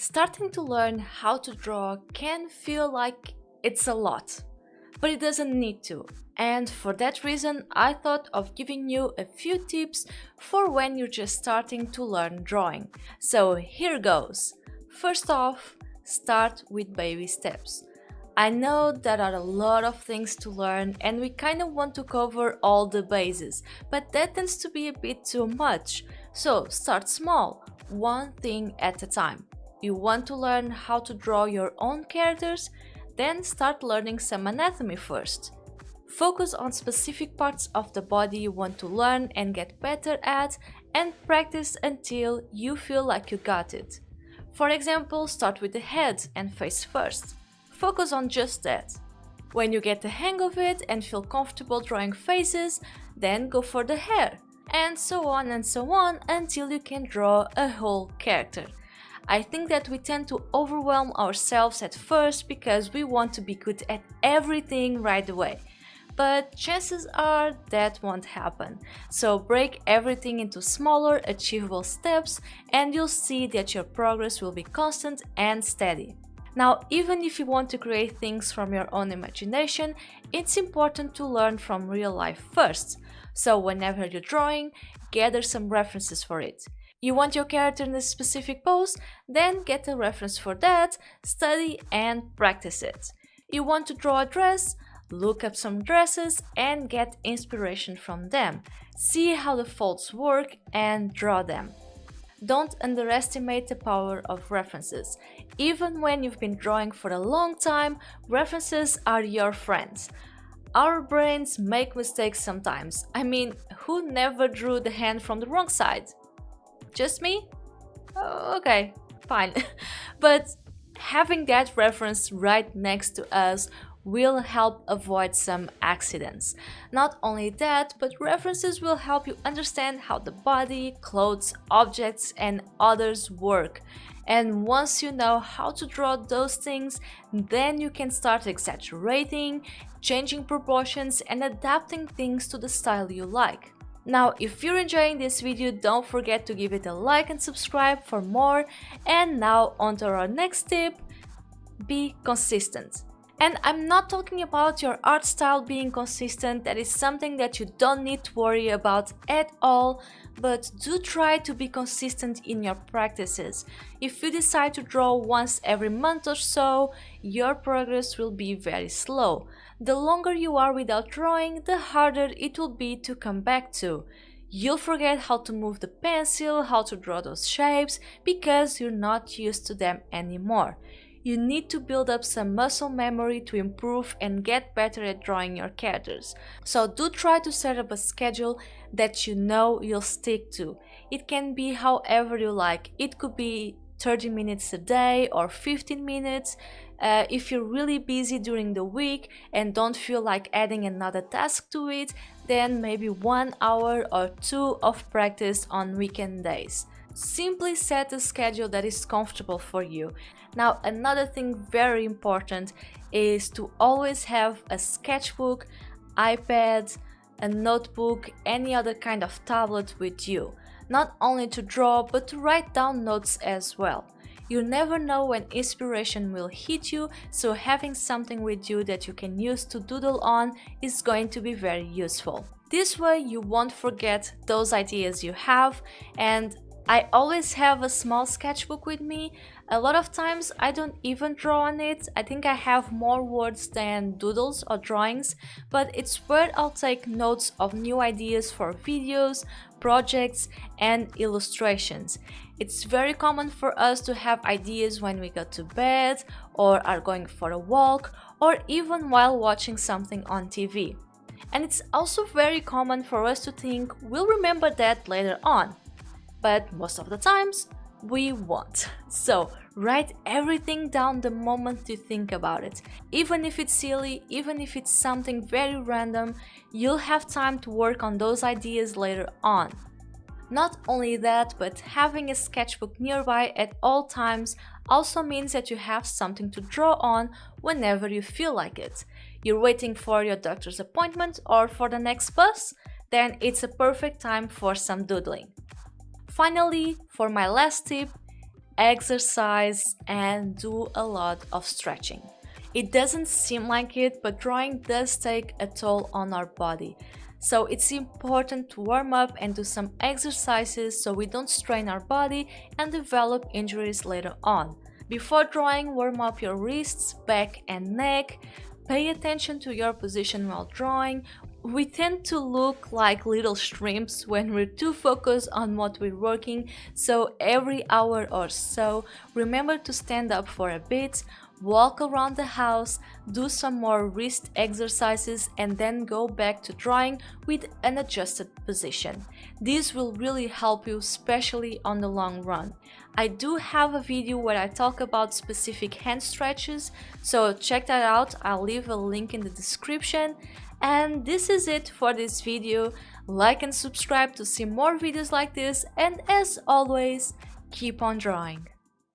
Starting to learn how to draw can feel like it's a lot, but it doesn't need to. And for that reason, I thought of giving you a few tips for when you're just starting to learn drawing. So here goes. First off, start with baby steps. I know there are a lot of things to learn and we kind of want to cover all the bases, but that tends to be a bit too much. So start small, one thing at a time. You want to learn how to draw your own characters? Then start learning some anatomy first. Focus on specific parts of the body you want to learn and get better at, and practice until you feel like you got it. For example, start with the head and face first. Focus on just that. When you get the hang of it and feel comfortable drawing faces, then go for the hair, and so on until you can draw a whole character. I think that we tend to overwhelm ourselves at first because we want to be good at everything right away. But chances are that won't happen. So break everything into smaller, achievable steps and you'll see that your progress will be constant and steady. Now, even if you want to create things from your own imagination, it's important to learn from real life first. So whenever you're drawing, gather some references for it. You want your character in a specific pose? Then get a reference for that, study and practice it. You want to draw a dress? Look up some dresses and get inspiration from them. See how the folds work and draw them. Don't underestimate the power of references. Even when you've been drawing for a long time, references are your friends. Our brains make mistakes sometimes. I mean, who never drew the hand from the wrong side? Just me? Oh, okay, fine. But having that reference right next to us will help avoid some accidents. Not only that, but references will help you understand how the body, clothes, objects, and others work. And once you know how to draw those things, then you can start exaggerating, changing proportions, and adapting things to the style you like. Now, if you're enjoying this video, don't forget to give it a like and subscribe for more. And now on to our next tip, be consistent. And I'm not talking about your art style being consistent, that is something that you don't need to worry about at all, but do try to be consistent in your practices. If you decide to draw once every month or so, your progress will be very slow. The longer you are without drawing, the harder it will be to come back to. You'll forget how to move the pencil, how to draw those shapes, because you're not used to them anymore. You need to build up some muscle memory to improve and get better at drawing your characters. So do try to set up a schedule that you know you'll stick to. It can be however you like. It could be 30 minutes a day or 15 minutes. If you're really busy during the week and don't feel like adding another task to it, then maybe 1 hour or 2 of practice on weekend days. Simply set a schedule that is comfortable for you. Now, another thing very important is to always have a sketchbook, iPad, a notebook, any other kind of tablet with you. Not only to draw, but to write down notes as well. You never know when inspiration will hit you, so having something with you that you can use to doodle on is going to be very useful. This way you won't forget those ideas you have, and I always have a small sketchbook with me. A lot of times I don't even draw on it. I think I have more words than doodles or drawings, but it's where I'll take notes of new ideas for videos, projects, and illustrations. It's very common for us to have ideas when we go to bed, or are going for a walk, or even while watching something on TV. And it's also very common for us to think we'll remember that later on. But most of the times, we won't. So write everything down the moment you think about it. Even if it's silly, even if it's something very random, you'll have time to work on those ideas later on. Not only that, but having a sketchbook nearby at all times also means that you have something to draw on whenever you feel like it. You're waiting for your doctor's appointment or for the next bus? Then it's a perfect time for some doodling. Finally, for my last tip, exercise, and do a lot of stretching. It doesn't seem like it, but drawing does take a toll on our body. So it's important to warm up and do some exercises so we don't strain our body and develop injuries later on. Before drawing, warm up your wrists, back and neck. Pay attention to your position while drawing. We tend to look like little shrimps when we're too focused on what we're working, so every hour or so, remember to stand up for a bit, walk around the house, do some more wrist exercises, and then go back to drawing with an adjusted position. This will really help you, especially on the long run. I do have a video where I talk about specific hand stretches, so check that out. I'll leave a link in the description. And this is it for this video. Like and subscribe to see more videos like this, and as always, keep on drawing.